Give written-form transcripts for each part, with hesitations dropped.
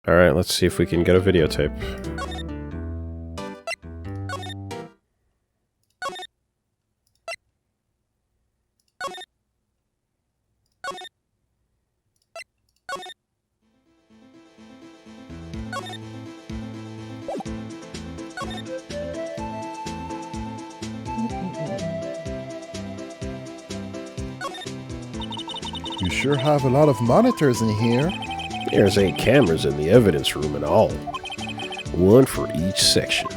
Alright, let's see if we can get a videotape. You sure have a lot of monitors in here. There's 8 cameras in the evidence room in all. One for each section.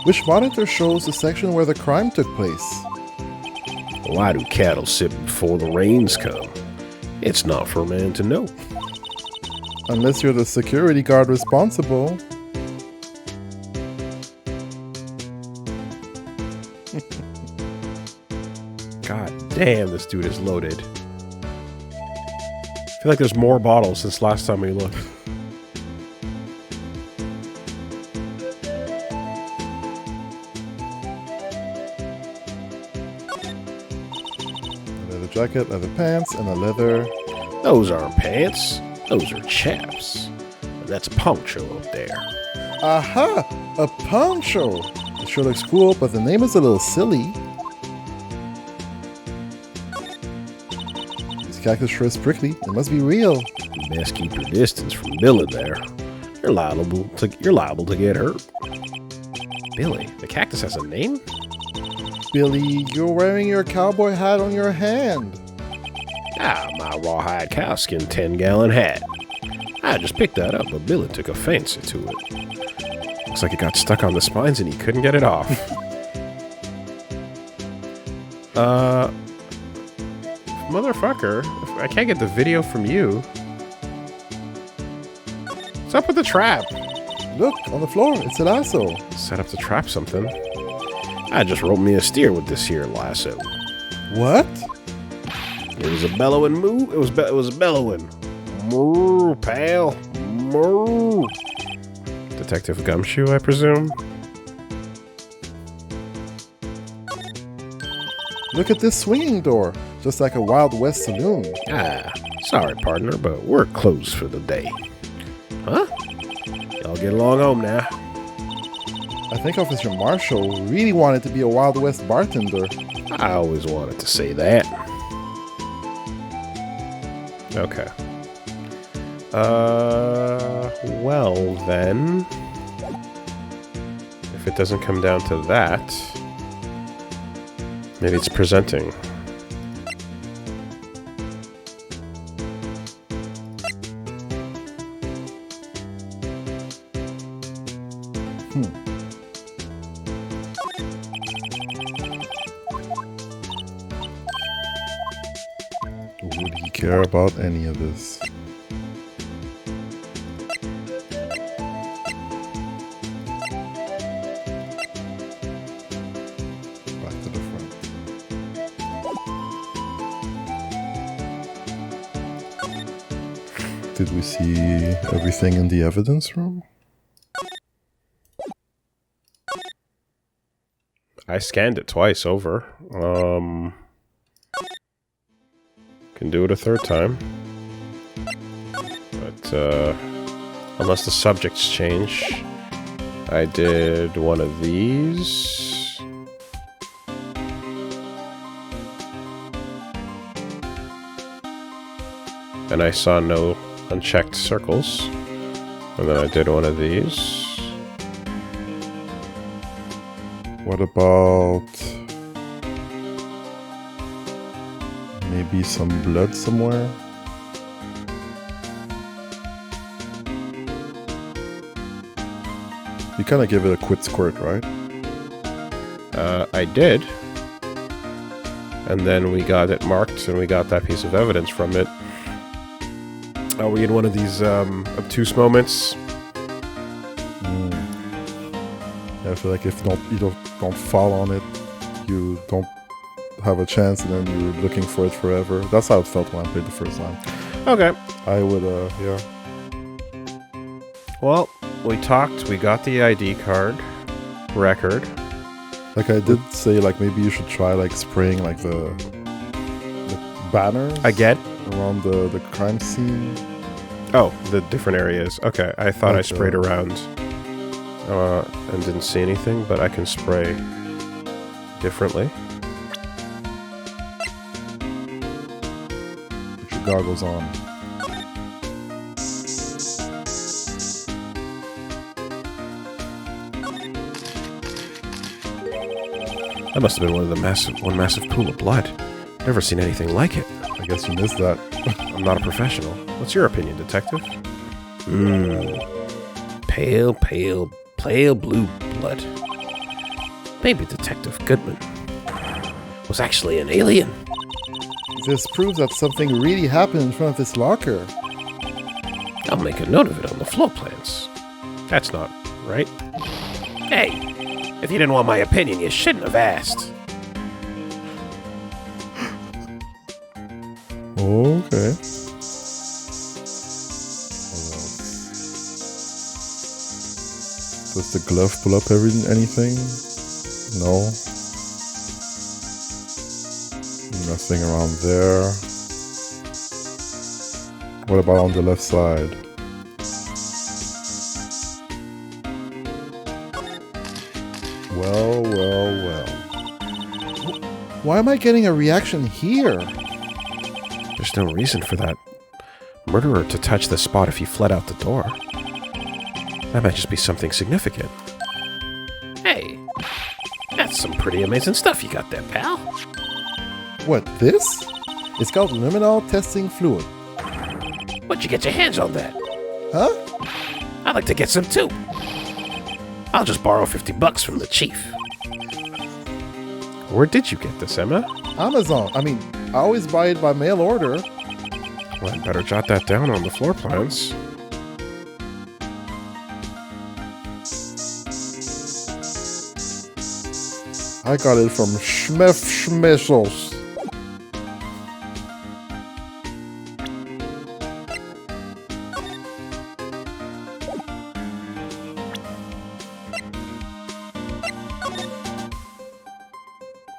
Which monitor shows the section where the crime took place? Why do cattle sit before the rains come? It's not for a man to know. Unless you're the security guard responsible. God damn, this dude is loaded. I feel like there's more bottles since last time we looked. A leather jacket, leather pants, and a leather... Those aren't pants. Those are chaps. And that's a poncho up there. Aha! A poncho! It sure looks cool, but the name is a little silly. This cactus sure is prickly. It must be real. You best keep your distance from Billy there. You're liable to get hurt. Billy? The cactus has a name? Billy, you're wearing your cowboy hat on your hand. Ah, my rawhide cowskin 10-gallon hat. I just picked that up, but Billy took a fancy to it. Looks like it got stuck on the spines and he couldn't get it off. Motherfucker, if I can't get the video from you. What's up with the trap? Look, on the floor, it's a lasso. Set up to trap something. I just roped me a steer with this here lasso. What? It was a bellowing moo. It was a bellowing. Moo, pal. Moo. Detective Gumshoe, I presume? Look at this swinging door, just like a Wild West saloon. Ah, sorry, partner, but we're closed for the day. Huh? Y'all get along home now. I think Officer Marshall really wanted to be a Wild West bartender. I always wanted to say that. Okay. Well then, if it doesn't come down to that, maybe it's presenting. Would he care about any of this? Back to the front. Did we see everything in the evidence room? I scanned it twice over. Can do it a third time. But, unless the subjects change. I did one of these. And I saw no unchecked circles. And then I did one of these. What about maybe some blood somewhere? You kind of give it a quick squirt, right? I did. And then we got it marked and we got that piece of evidence from it. Are we in one of these obtuse moments? I feel like if you don't fall on it, you don't have a chance, and then you're looking for it forever. That's how it felt when I played the first time. Okay. I would, yeah. Well, we talked, we got the ID card, record. Like I did say, like maybe you should try like spraying like the banners Again? around the crime scene. Oh, the different areas. Okay, I thought I Gotcha. sprayed around and didn't see anything, but I can spray differently. Put your goggles on. That must have been one massive pool of blood. Never seen anything like it. I guess you missed that. I'm not a professional. What's your opinion, detective? Pale blue blood. Maybe Detective Goodman was actually an alien. This proves that something really happened in front of this locker. I'll make a note of it on the floor plans. That's not right. Hey, if you didn't want my opinion, you shouldn't have asked. Okay. Does the glove pull up anything? No. Nothing around there. What about on the left side? Well. Why am I getting a reaction here? There's no reason for that murderer to touch the spot if he fled out the door. That might just be something significant. Hey, that's some pretty amazing stuff you got there, pal. What, this? It's called luminol testing fluid. Where'd you get your hands on that? Huh? I'd like to get some too. I'll just borrow $50 from the chief. Where did you get this, Emma? Amazon. I mean, I always buy it by mail order. Well, I'd better jot that down on the floor plans. I got it from Schmeffschmessels.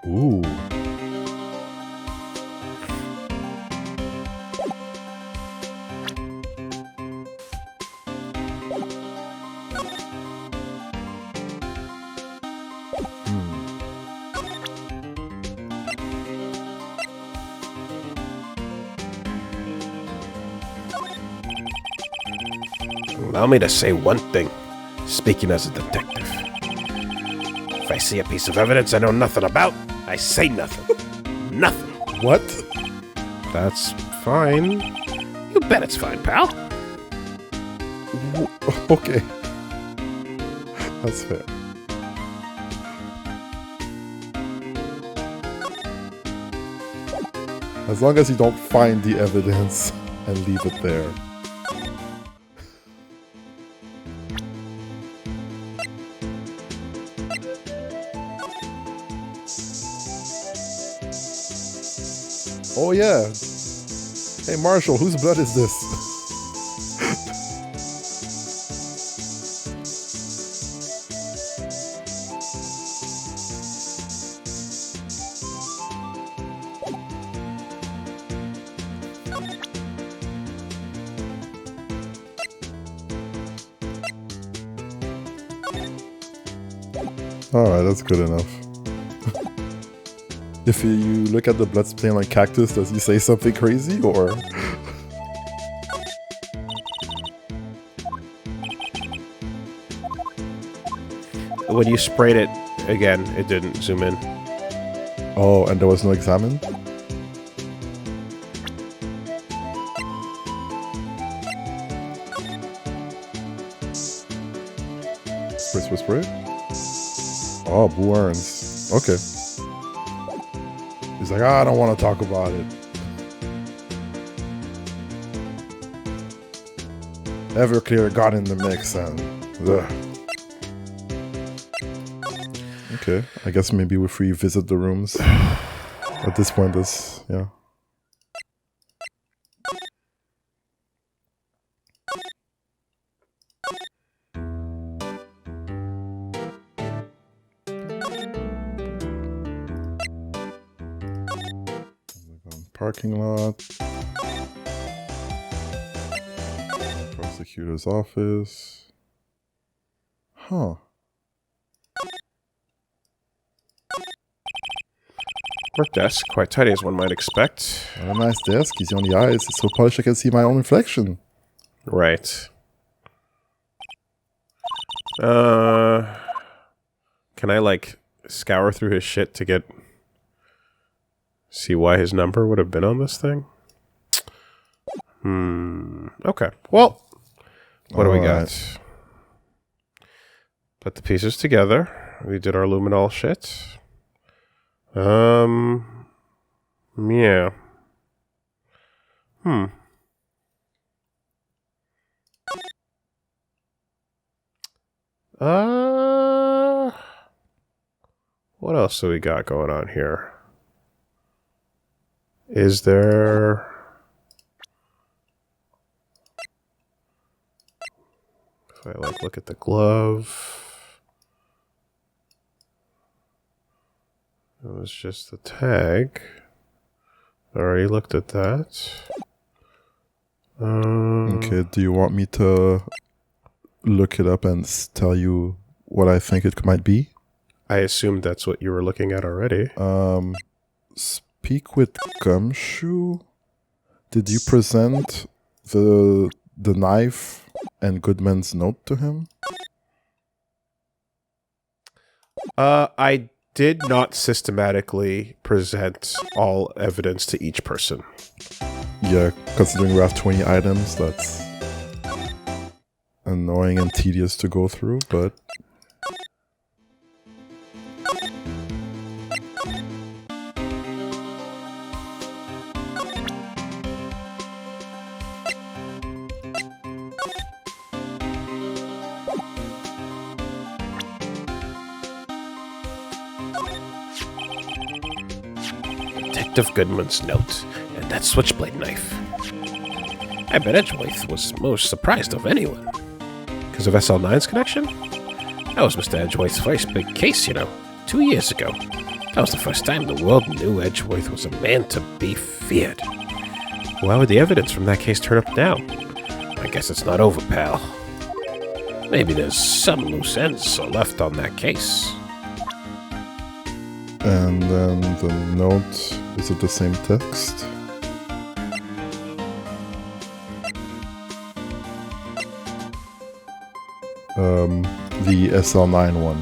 Ooh. Allow me to say one thing, speaking as a detective. If I see a piece of evidence I know nothing about, I say nothing. Nothing. What? That's fine. You bet it's fine, pal. Okay. That's fair. As long as you don't find the evidence and leave it there. Oh yeah. Hey Marshall, whose blood is this? Alright, that's good enough. If you look at the blood stain on cactus, does he say something crazy, or? When you sprayed it, again, it didn't zoom in. Oh, and there was no examine? Spray. Oh, Boo Earns. Okay. He's like, I don't want to talk about it. Everclear got in the mix and... Ugh. Okay, I guess maybe if we visit the rooms. At this point, yeah. Parking lot. Prosecutor's office. Huh. Work desk, quite tidy as one might expect. What a nice desk. Easy on the eyes. It's so polished I can see my own reflection. Right. Can I, like, scour through his shit to see why his number would have been on this thing? Okay. Well, what do we got? Put the pieces together. We did our luminol shit. Yeah. What else do we got going on here? Is there... If I, like, look at the glove... It was just the tag. I already looked at that. Okay, do you want me to look it up and tell you what I think it might be? I assumed that's what you were looking at already. Speak with Gumshoe. Did you present the knife and Goodman's note to him? I did not systematically present all evidence to each person. Yeah, considering we have 20 items, that's annoying and tedious to go through, but... Detective Goodman's note, and that switchblade knife. I bet Edgeworth was most surprised of anyone. Because of SL9's connection? That was Mr. Edgeworth's first big case, 2 years ago. That was the first time the world knew Edgeworth was a man to be feared. Why would the evidence from that case turn up now? I guess it's not over, pal. Maybe there's some loose ends left on that case. And then the note, is it the same text? The SL9 one.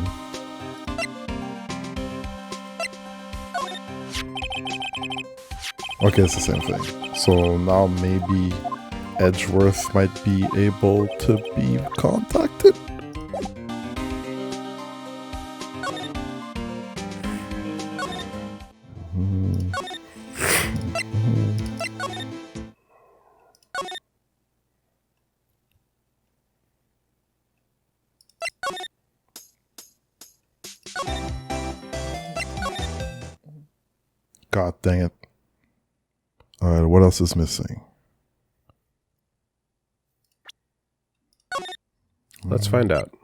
Okay, it's the same thing. So now maybe Edgeworth might be able to be contacted? God dang it. Alright, what else is missing? Let's find out.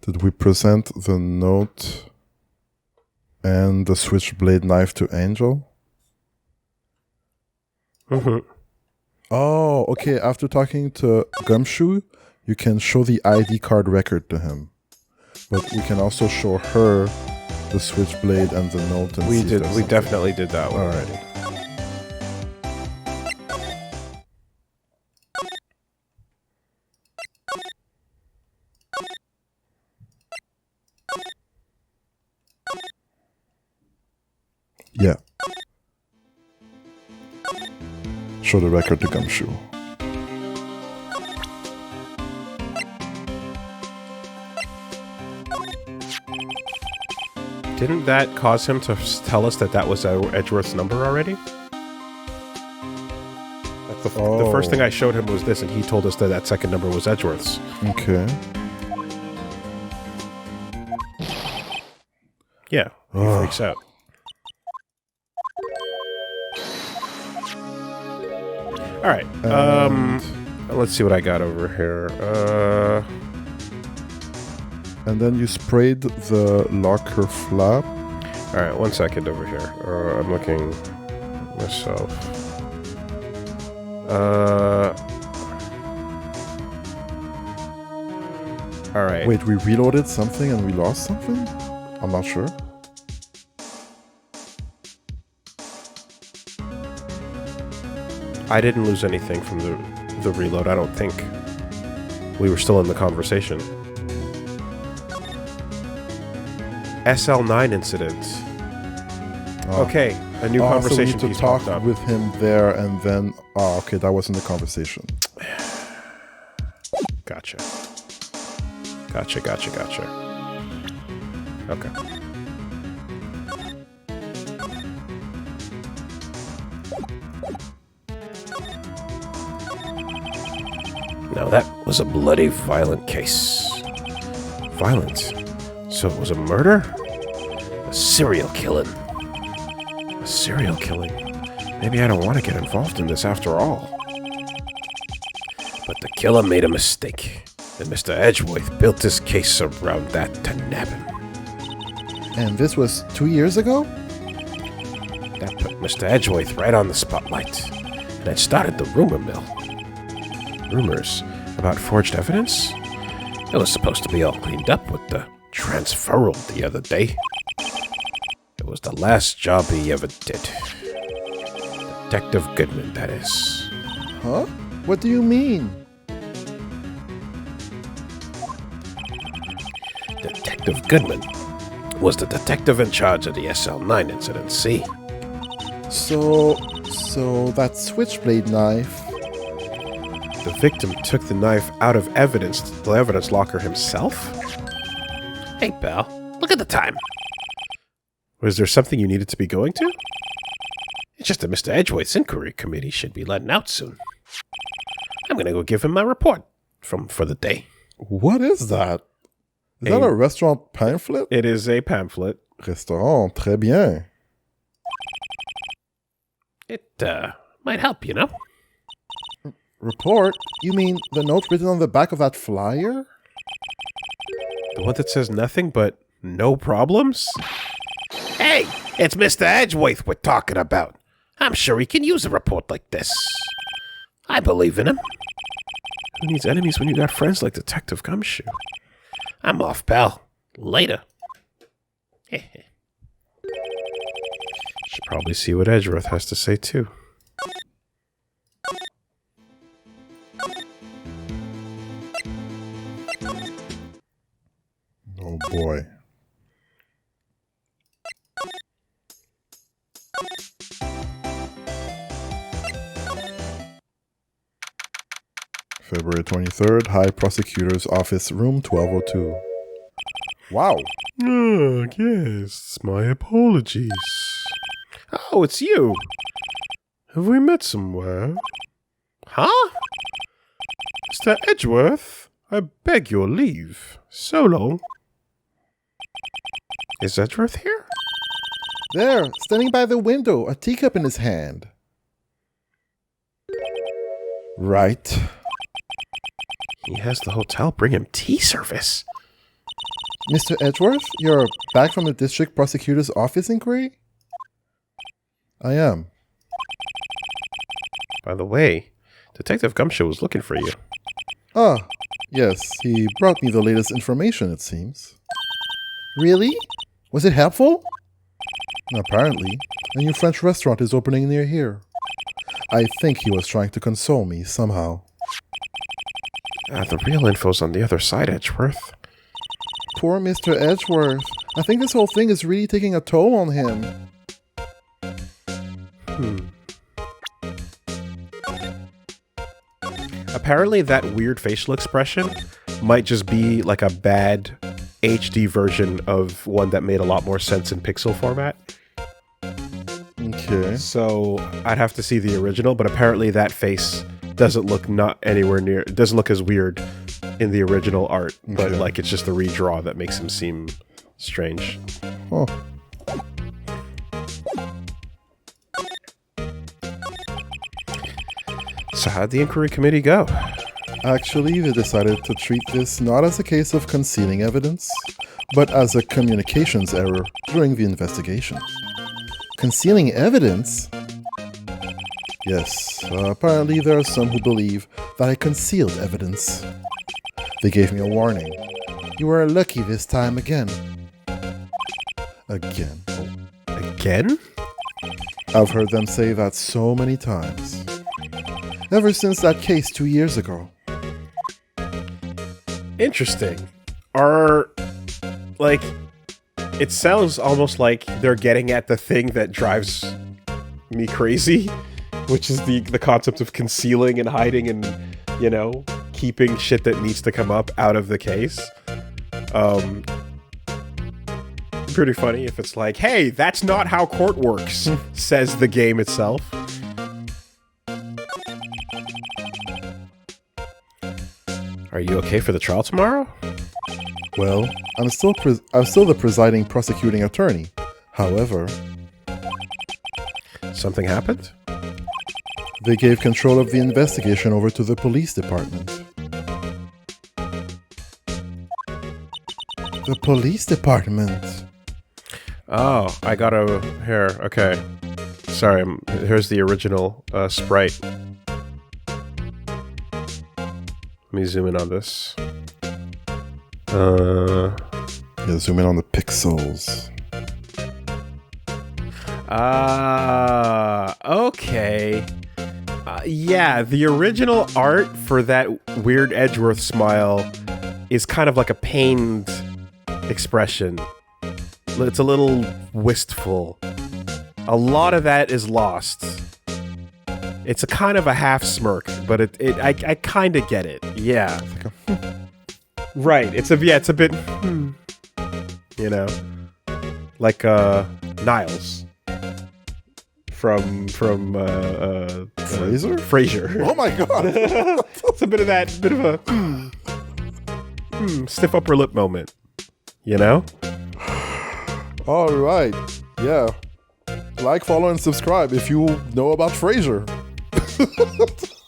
Did we present the note and the switchblade knife to Angel? Oh, okay. After talking to Gumshoe, you can show the ID card record to him. But we can also show her the switchblade and the note. And we definitely did that one already. Yeah. Show the record to Gumshoe. Didn't that cause him to tell us that that was Edgeworth's number already? Like the first thing I showed him was this, and he told us that that second number was Edgeworth's. Okay. Yeah, he freaks out. All right. Let's see what I got over here. And then you sprayed the locker flap. All right, 1 second over here. I'm looking myself. Alright. Wait, we reloaded something and we lost something? I'm not sure. I didn't lose anything from the reload, I don't think. We were still in the conversation. SL9 incident. Oh. Okay, a new So we conversation need to piece talk popped up. with him there and then... Oh, okay, that wasn't the conversation. Gotcha. Okay. Now that was a bloody, violent case. Violent? So it was a murder? A serial killing. A serial killing? Maybe I don't want to get involved in this after all. But the killer made a mistake, and Mr. Edgeworth built his case around that to nab him. And this was 2 years ago? That put Mr. Edgeworth right on the spotlight, and it started the rumor mill. Rumors about forged evidence? It was supposed to be all cleaned up with the transferal the other day. It was the last job he ever did. Detective Goodman, that is. Huh? What do you mean? Detective Goodman was the detective in charge of the SL9 incident, see? So that switchblade knife... The victim took the knife out of the evidence locker himself? Hey, pal, look at the time. Was there something you needed to be going to? It's just that Mr. Edgeworth's inquiry committee should be letting out soon. I'm gonna go give him my report for the day. What is that? Is that a restaurant pamphlet? It is a pamphlet. Restaurant, très bien. It, might help, you know? Report? You mean the note written on the back of that flyer? The one that says nothing but no problems? Hey, it's Mr. Edgeworth we're talking about. I'm sure he can use a report like this. I believe in him. Who needs enemies when you got friends like Detective Gumshoe? I'm off, pal. Later. Should probably see what Edgeworth has to say, too. Oh boy. February 23rd, High Prosecutor's Office, Room 1202. Wow. Oh, yes, my apologies. Oh, it's you. Have we met somewhere? Huh? Mr. Edgeworth, I beg your leave. So long. Is Edgeworth here? There, standing by the window, a teacup in his hand. Right. He has the hotel bring him tea service. Mr. Edgeworth, you're back from the District Prosecutor's Office inquiry? I am. By the way, Detective Gumshoe was looking for you. Ah, yes, he brought me the latest information, it seems. Really? Was it helpful? Apparently. A new French restaurant is opening near here. I think he was trying to console me somehow. The real info's on the other side, Edgeworth. Poor Mr. Edgeworth. I think this whole thing is really taking a toll on him. Apparently that weird facial expression might just be like a bad HD version of one that made a lot more sense in pixel format. Okay. So I'd have to see the original, but apparently that face doesn't look doesn't look as weird in the original art, but Okay. like it's just the redraw that makes him seem strange. Oh. So how'd the inquiry committee go? Actually, they decided to treat this not as a case of concealing evidence, but as a communications error during the investigation. Concealing evidence? Yes, apparently there are some who believe that I concealed evidence. They gave me a warning. You were lucky this time again. Again. Again? I've heard them say that so many times. Ever since that case 2 years ago. Interesting. It sounds almost like they're getting at the thing that drives me crazy, which is the concept of concealing and hiding and, keeping shit that needs to come up out of the case. Pretty funny if it's like, hey, that's not how court works, says the game itself. Are you okay for the trial tomorrow? Well, I'm still the presiding prosecuting attorney. However, Something happened? they gave control of the investigation over to the police department. The police department? Oh, I got a here. Okay, sorry. Here's the original sprite. Let me zoom in on this. Yeah, zoom in on the pixels. Okay. Yeah, the original art for that weird Edgeworth smile is kind of like a pained expression. It's a little wistful. A lot of that is lost. It's a kind of a half smirk, but I kind of get it. Yeah. Right. It's a bit, like Niles from Frasier. Oh my god! It's a bit of a stiff upper lip moment. All right. Yeah. Like, follow, and subscribe if you know about Frasier.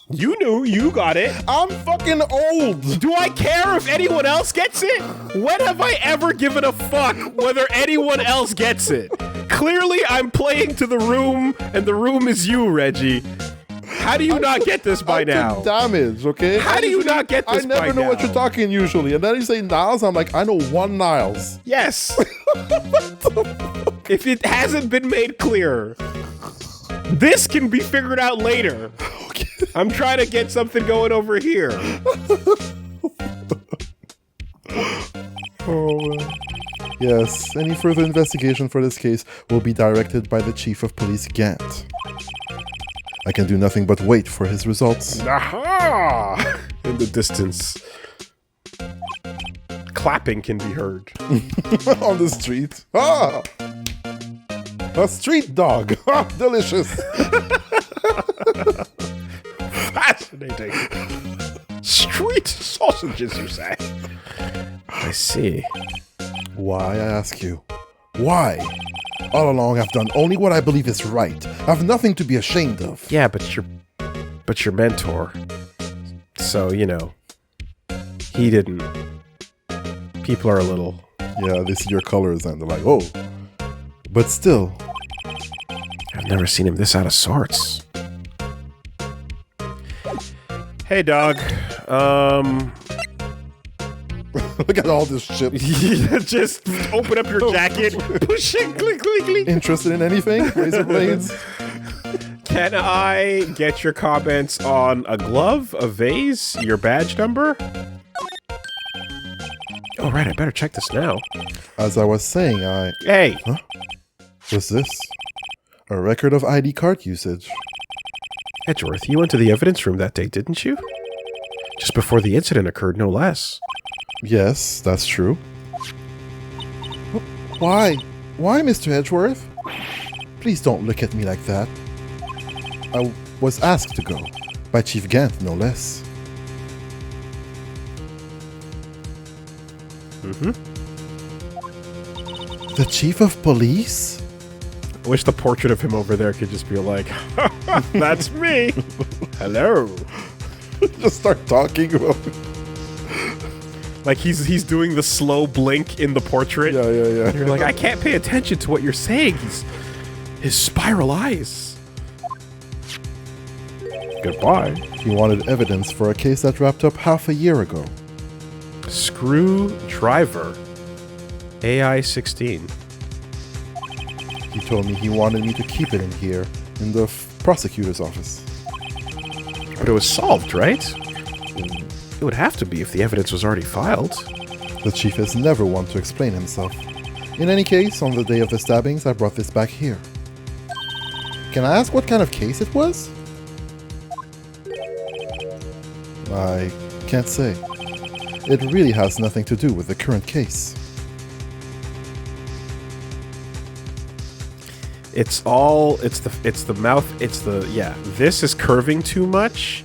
You knew, you got it. I'm fucking old. Do I care if anyone else gets it? When have I ever given a fuck whether anyone else gets it? Clearly, I'm playing to the room, and the room is you, Reggie. How do you not get this by now? Damage, okay? How do you not get this by now? I never know what you're talking usually. And then you say Niles, I'm like, I know one Niles. Yes. If it hasn't been made clear, this can be figured out later. Okay. I'm trying to get something going over here. Oh, yes. Any further investigation for this case will be directed by the Chief of Police Gant. I can do nothing but wait for his results. Aha! In the distance, clapping can be heard. On the street. Ah! A street dog. Delicious. Fascinating. Street sausages, you say? I see. Why, I ask you? Why? All along I've done only what I believe is right. I've nothing to be ashamed of. Yeah, but your mentor. So, he didn't. People are a little... Yeah, they see your colors and they're like, oh. But still. I've never seen him this out of sorts. Hey, dog. Look at all this shit. Just open up your jacket, push it, click, click, click. Interested in anything? Razor blades? Can I get your comments on a glove, a vase, your badge number? Oh, right, I better check this now. As I was saying, Hey! Huh? What's this? A record of ID card usage. Edgeworth, you went to the evidence room that day, didn't you? Just before the incident occurred, no less. Yes, that's true. Why? Why, Mr. Edgeworth? Please don't look at me like that. I was asked to go. By Chief Gant, no less. Mm-hmm. The Chief of Police? I wish the portrait of him over there could just be like, that's me! Hello! Just start talking about it. Like he's doing the slow blink in the portrait. Yeah. And you're like, I can't pay attention to what you're saying. His spiral eyes. Goodbye. He wanted evidence for a case that wrapped up half a year ago. Screwdriver. AI 16. He told me he wanted me to keep it in here, in the prosecutor's office. But it was solved, right? It would have to be if the evidence was already filed. The chief is never one to explain himself. In any case, on the day of the stabbings, I brought this back here. Can I ask what kind of case it was? I can't say. It really has nothing to do with the current case. It's the mouth, this is curving too much.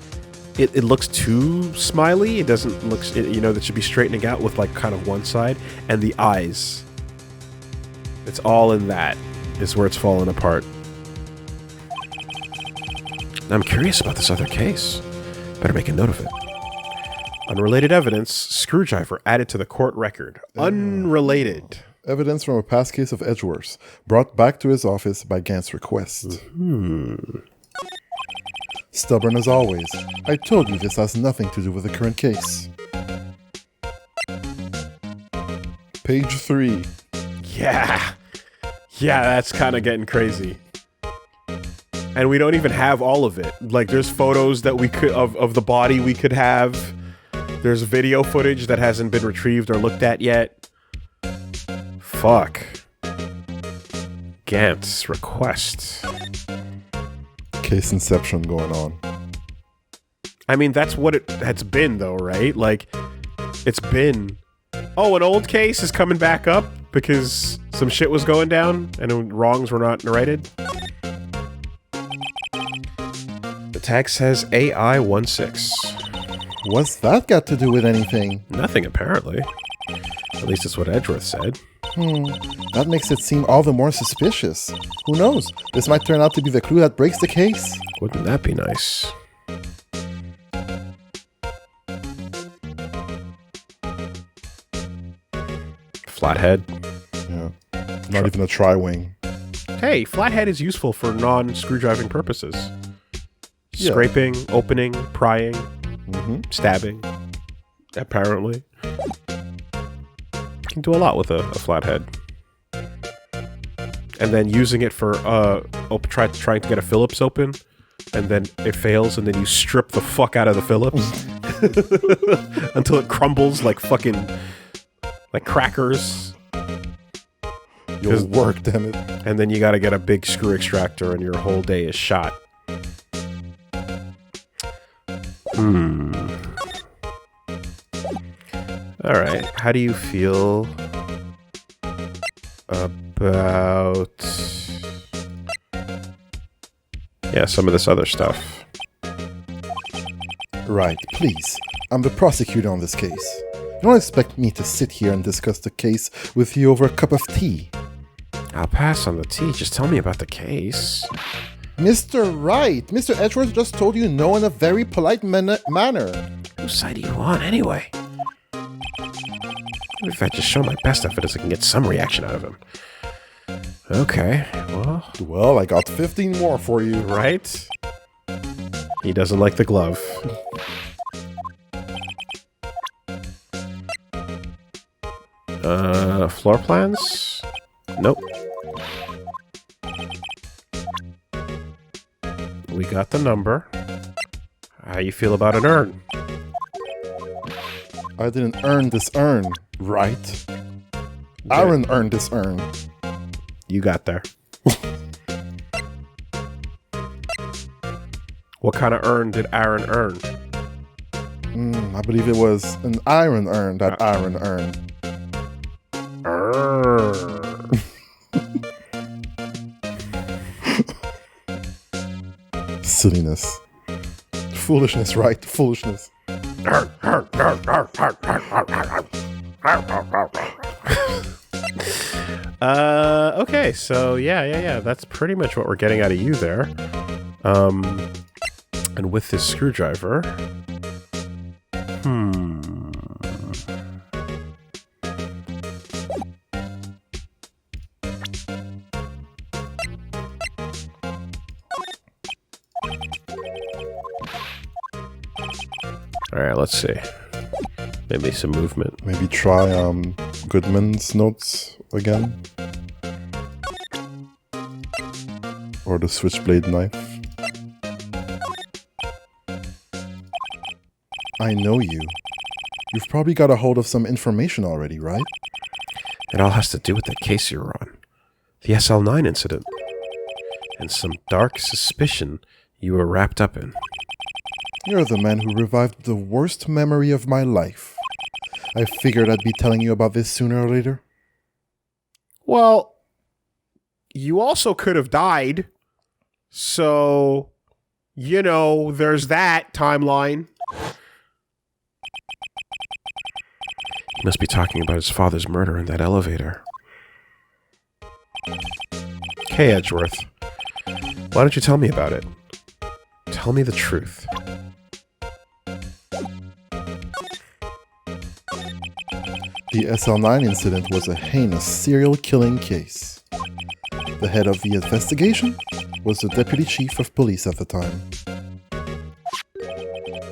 It looks too smiley. It doesn't look, that should be straightening out with like kind of one side. And the eyes. It's all in that is where it's falling apart. I'm curious about this other case. Better make a note of it. Unrelated evidence, screwdriver added to the court record. Unrelated. Evidence from a past case of Edgeworth's, brought back to his office by Gant's request. Stubborn as always. I told you this has nothing to do with the current case. Page 3. Yeah, that's kind of getting crazy. And we don't even have all of it. Like, there's photos that we could of the body we could have. There's video footage that hasn't been retrieved or looked at yet. Fuck. Gant's request. Case inception going on. I mean, that's what it's been, though, right? Like, it's been... Oh, an old case is coming back up because some shit was going down and wrongs were not righted. The tag says AI-16. What's that got to do with anything? Nothing, apparently. At least it's what Edgeworth said. That makes it seem all the more suspicious. Who knows? This might turn out to be the clue that breaks the case. Wouldn't that be nice? Flathead. Yeah. Not even a tri-wing. Hey, flathead is useful for non-screwdriving purposes. Yeah. Scraping, opening, prying, stabbing. Apparently. Can do a lot with a flathead. And then using it for trying to get a Phillips open, and then it fails, and then you strip the fuck out of the Phillips until it crumbles like fucking like crackers. You'll work, damn it. And then you gotta get a big screw extractor, and your whole day is shot. Alright, how do you feel about... Yeah, some of this other stuff. Right, please. I'm the prosecutor on this case. You don't expect me to sit here and discuss the case with you over a cup of tea. I'll pass on the tea, just tell me about the case. Mr. Wright, Mr. Edgeworth just told you no in a very polite manner. Whose side are you on, anyway? If I just show my best evidence, I can get some reaction out of him. Okay, Well, I got 15 more for you. Right? He doesn't like the glove. Floor plans? Nope. We got the number. How you feel about an urn? I didn't earn this urn, right? Aaron earned this urn. You got there. What kind of urn did Aaron earn? I believe it was an iron urn that Aaron earned. Silliness. Foolishness, right? Foolishness. Okay, so yeah. That's pretty much what we're getting out of you there. And with this screwdriver... Alright, let's see. Maybe some movement. Maybe try Goodman's notes again. Or the switchblade knife. I know you. You've probably got a hold of some information already, right? It all has to do with that case you were on. The SL9 incident. And some dark suspicion you were wrapped up in. You're the man who revived the worst memory of my life. I figured I'd be telling you about this sooner or later. Well, you also could have died. So, you know, there's that timeline. He must be talking about his father's murder in that elevator. Hey, Edgeworth. Why don't you tell me about it? Tell me the truth. The SL9 incident was a heinous serial killing case. The head of the investigation was the deputy chief of police at the time.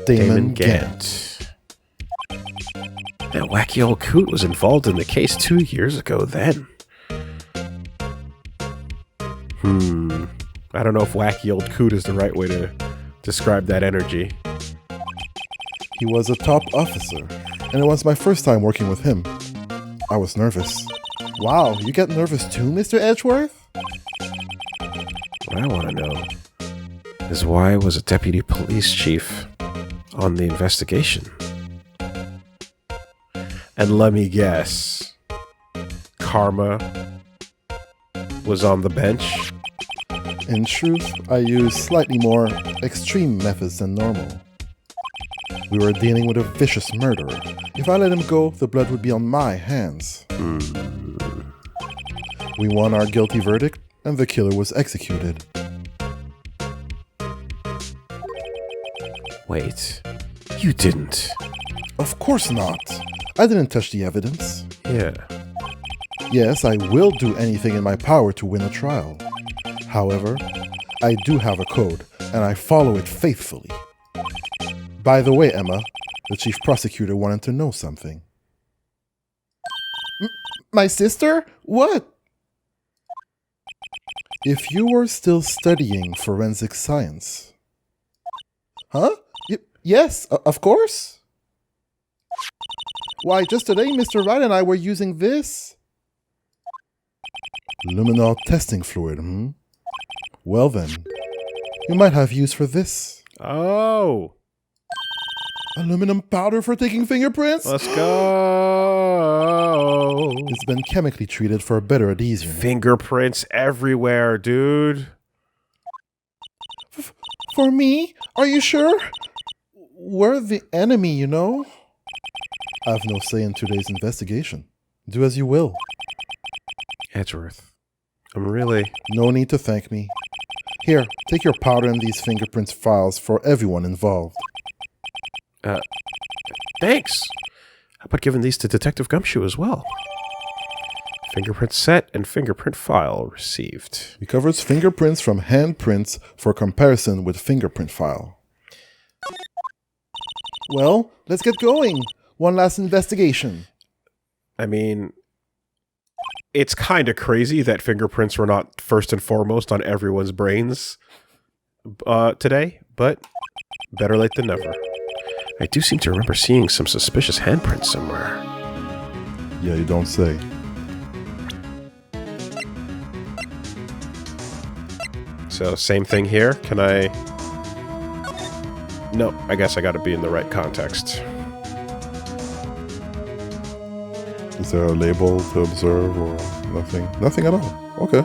Damon Gant. That wacky old coot was involved in the case 2 years ago then. I don't know if wacky old coot is the right way to describe that energy. He was a top officer, and it was my first time working with him. I was nervous. Wow, you get nervous too, Mr. Edgeworth? What I want to know is why was a deputy police chief on the investigation? And let me guess, Karma was on the bench? In truth, I used slightly more extreme methods than normal. We were dealing with a vicious murderer. If I let him go, the blood would be on my hands. We won our guilty verdict, and the killer was executed. Wait, you didn't. Of course not. I didn't touch the evidence. Yeah. Yes, I will do anything in my power to win a trial. However, I do have a code, and I follow it faithfully. By the way, Emma, the chief prosecutor wanted to know something. My sister? What? If you were still studying forensic science. Huh? Yes, of course. Why, just today Mr. Wright and I were using this. Luminol testing fluid, Well then, you might have use for this. Oh. Aluminum powder for taking fingerprints? Let's go. It's been chemically treated for better adhesion. Fingerprints everywhere, dude. For me? Are you sure? We're the enemy, you know? I have no say in today's investigation. Do as you will. Edgeworth, I'm really... No need to thank me. Here, take your powder and these fingerprints files for everyone involved. Thanks. How about giving these to Detective Gumshoe as well? Fingerprint set and fingerprint file received. He covers fingerprints from handprints for comparison with fingerprint file. Well, let's get going. One last investigation. I mean, it's kind of crazy that fingerprints were not first and foremost on everyone's brains today, but better late than never. I do seem to remember seeing some suspicious handprints somewhere. Yeah, you don't say. So, same thing here. Can I... No, I guess I gotta be in the right context. Is there a label to observe or nothing? Nothing at all. Okay.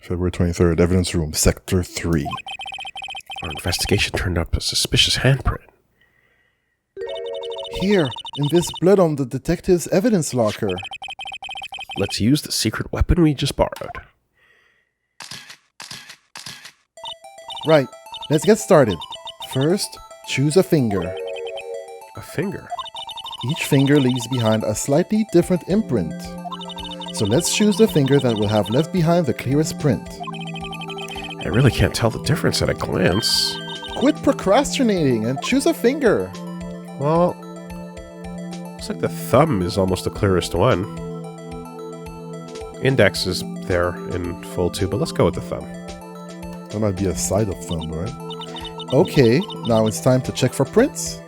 February 23rd, evidence room, sector 3. Our investigation turned up a suspicious handprint. Here, in this blood on the detective's evidence locker. Let's use the secret weapon we just borrowed. Right, let's get started. First, choose a finger. A finger? Each finger leaves behind a slightly different imprint. So let's choose the finger that will have left behind the clearest print. I really can't tell the difference at a glance. Quit procrastinating and choose a finger. Well, looks like the thumb is almost the clearest one. Index is there in full too, but let's go with the thumb. That might be a side of thumb, right? Okay, now it's time to check for prints.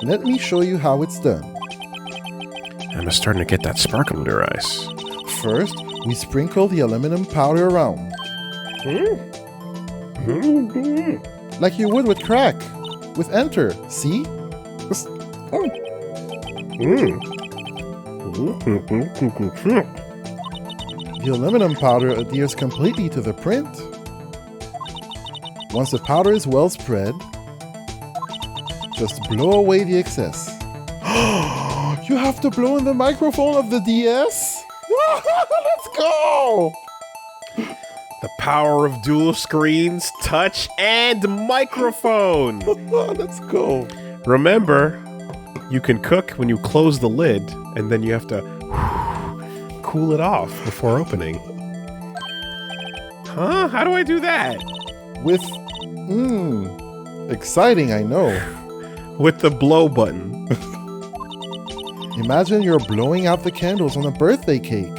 Let me show you how it's done. I'm starting to get that sparkle in your eyes. First, we sprinkle the aluminum powder around. Like you would with crack. With enter, see? The aluminum powder adheres completely to the print. Once the powder is well spread, just blow away the excess. You have to blow in the microphone of the DS? Let's go! The power of dual screens, touch, and microphone! Let's go. Remember, you can cook when you close the lid, and then you have to cool it off before opening. Huh? How do I do that? With, exciting, I know. With the blow button. Imagine you're blowing out the candles on a birthday cake.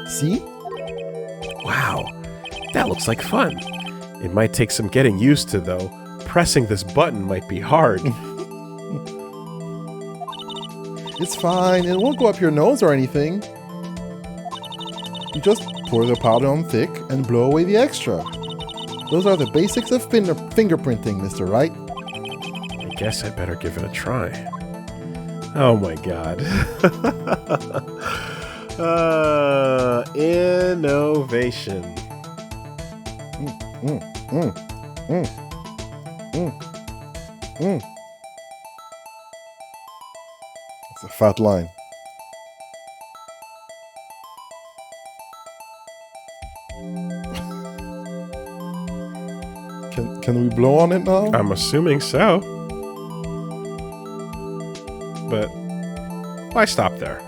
See? Wow, that looks like fun. It might take some getting used to, though. Pressing this button might be hard. It's fine, it won't go up your nose or anything. You just pour the powder on thick and blow away the extra. Those are the basics of fingerprinting, Mr. Wright. I guess I better give it a try. Oh my god. Innovation. It's a fat line. Can we blow on it now? I'm assuming so. But why stop there?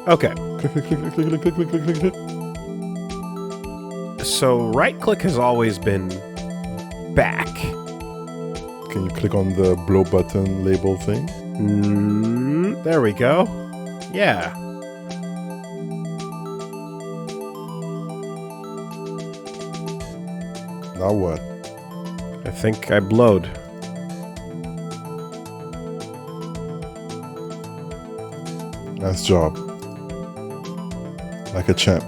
Okay. Click, click, click, click, click, click, click, click, click. So right click has always been back. Can you click on the blow button label thing? There we go. Yeah. Now what? I think I blowed. Nice job. Like a champ.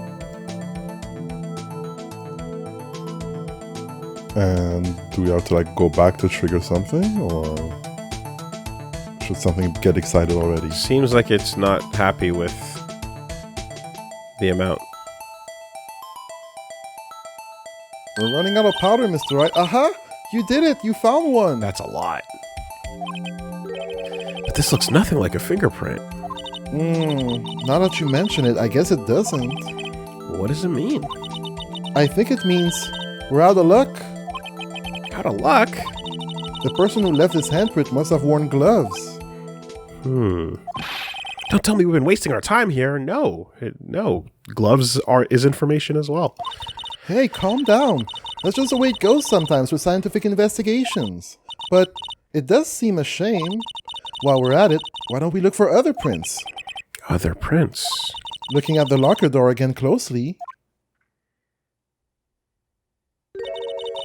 And do we have to like go back to trigger something, or should something get excited already? Seems like it's not happy with the amount. We're running out of powder, Mr. Wright. Aha! You did it! You found one! That's a lot. But this looks nothing like a fingerprint. Now that you mention it, I guess it doesn't. What does it mean? I think it means we're out of luck. Out of luck? The person who left this handprint must have worn gloves. Don't tell me we've been wasting our time here. No. No. Gloves is information as well. Hey, calm down. That's just the way it goes sometimes with scientific investigations. But it does seem a shame. While we're at it, why don't we look for other prints? Other prints? Looking at the locker door again closely,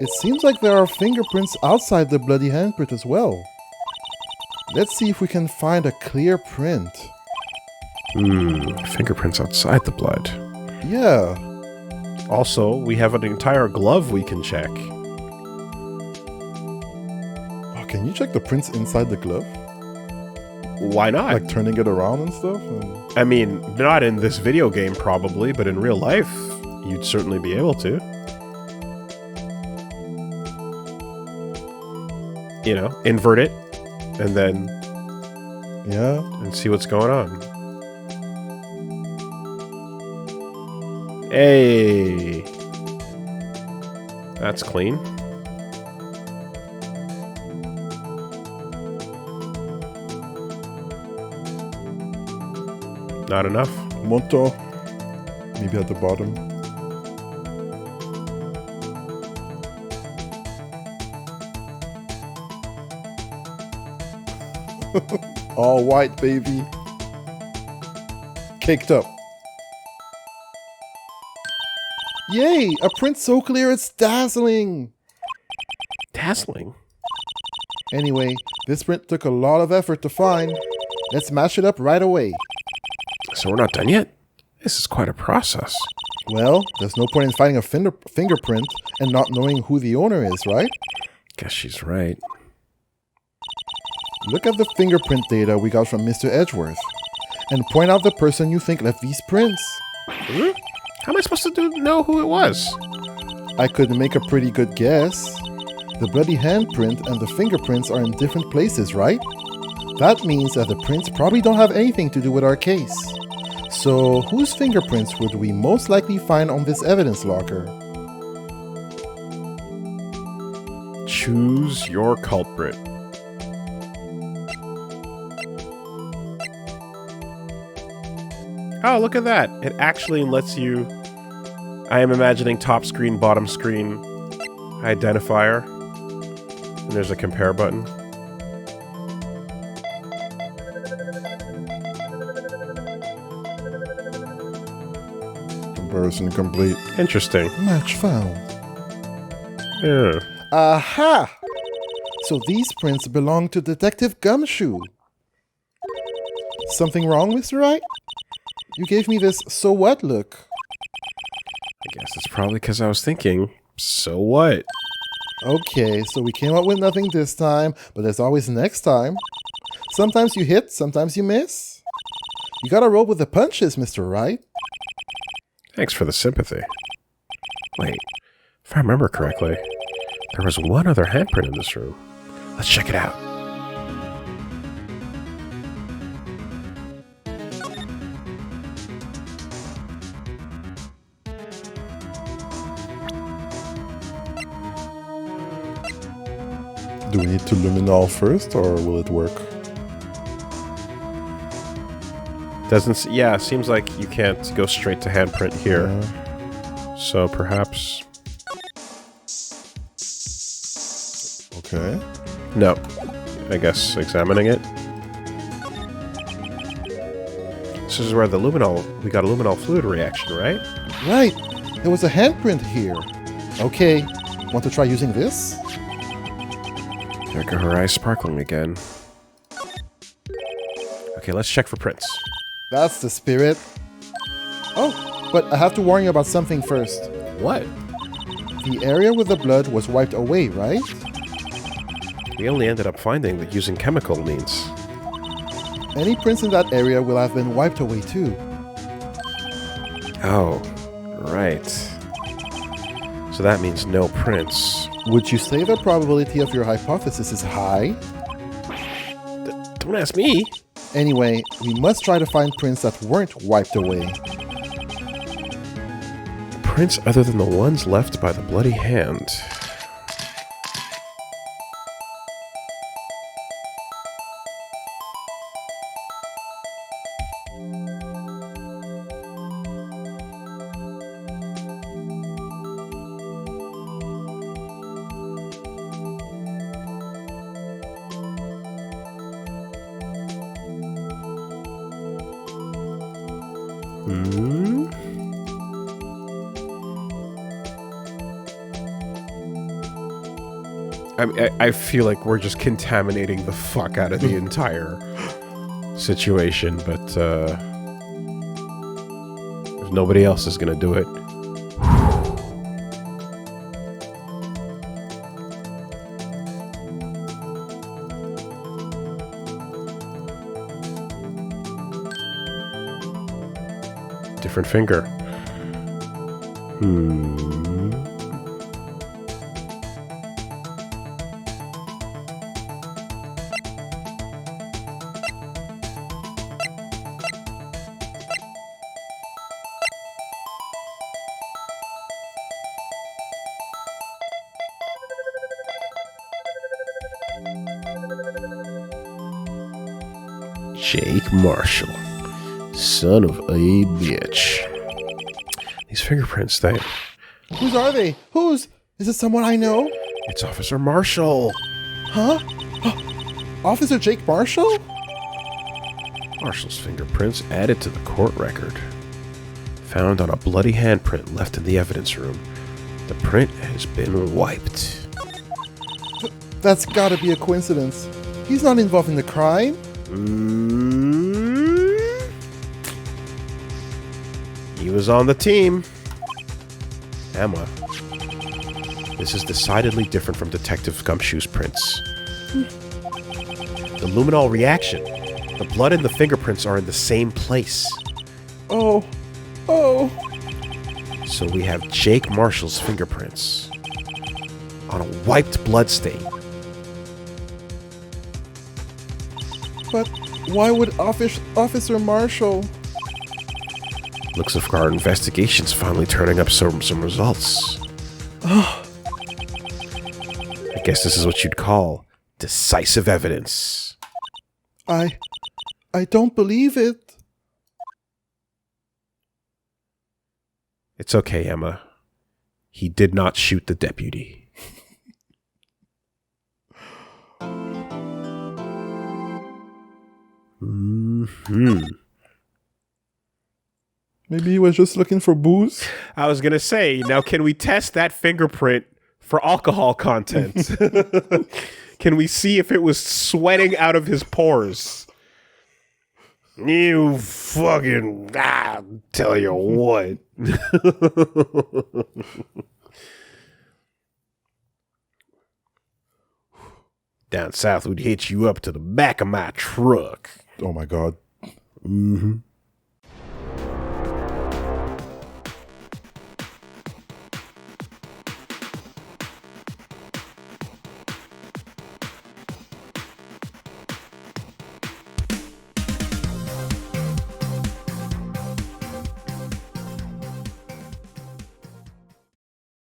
it seems like there are fingerprints outside the bloody handprint as well. Let's see if we can find a clear print. Fingerprints outside the blood. Yeah. Also, we have an entire glove we can check. Oh, can you check the prints inside the glove? Why not? Like turning it around and stuff? I mean, not in this video game probably, but in real life, you'd certainly be able to. You know, invert it, and then... Yeah. And see what's going on. Hey! That's clean. Not enough? Monto. Maybe at the bottom. All white, baby. Caked up. Yay! A print so clear it's dazzling! Dazzling. Anyway, this print took a lot of effort to find. Let's mash it up right away. So we're not done yet? This is quite a process. Well, there's no point in finding a fingerprint and not knowing who the owner is, right? Guess she's right. Look at the fingerprint data we got from Mr. Edgeworth and point out the person you think left these prints. Hmm? How am I supposed to know who it was? I could make a pretty good guess. The bloody handprint and the fingerprints are in different places, right? That means that the prints probably don't have anything to do with our case. So, whose fingerprints would we most likely find on this evidence locker? Choose your culprit. Oh, look at that. It actually lets you... I am imagining top screen, bottom screen identifier. And there's a compare button. Comparison complete. Interesting. Match found. Yeah. Aha! So these prints belong to Detective Gumshoe. Something wrong, Mr. Wright? You gave me this so what look. I guess it's probably because I was thinking, so what? Okay, so we came up with nothing this time, but there's always next time. Sometimes you hit, sometimes you miss. You gotta roll with the punches, Mr. Wright. Thanks for the sympathy. Wait, if I remember correctly, there was one other handprint in this room. Let's check it out. Do we need to luminol first, or will it work? Yeah, seems like you can't go straight to handprint here. So perhaps... Okay. No. I guess examining it. This is where the luminol... We got a luminol fluid reaction, right? Right! There was a handprint here. Okay, want to try using this? There go her eyes sparkling again. Okay, let's check for prints. That's the spirit. Oh, but I have to warn you about something first. What? The area with the blood was wiped away, right? We only ended up finding that using chemical means. Any prints in that area will have been wiped away too. Oh, right. So that means no prints. Would you say the probability of your hypothesis is high? Don't ask me. Anyway, we must try to find prints that weren't wiped away. Prints other than the ones left by the bloody hand. I feel like we're just contaminating the fuck out of the entire situation, but if nobody else is gonna do it. Different finger. Jake Marshall. Son of a bitch. These fingerprints, Whose are they? Whose? Is it someone I know? It's Officer Marshall. Huh? Officer Jake Marshall? Marshall's fingerprints added to the court record. Found on a bloody handprint left in the evidence room. The print has been wiped. That's gotta be a coincidence. He's not involved in the crime. He was on the team. Emma. This is decidedly different from Detective Gumshoe's prints. The luminol reaction. The blood and the fingerprints are in the same place. Oh. So we have Jake Marshall's fingerprints on a wiped blood stain. But why would Officer Marshall? Looks like our investigation's finally turning up some results. I guess this is what you'd call decisive evidence. I don't believe it. It's okay, Emma. He did not shoot the deputy. Maybe he was just looking for booze? I was going to say, now can we test that fingerprint for alcohol content? Can we see if it was sweating out of his pores? You fucking... tell you what. Down south, we'd hitch you up to the back of my truck. Oh my god. Mm-hmm.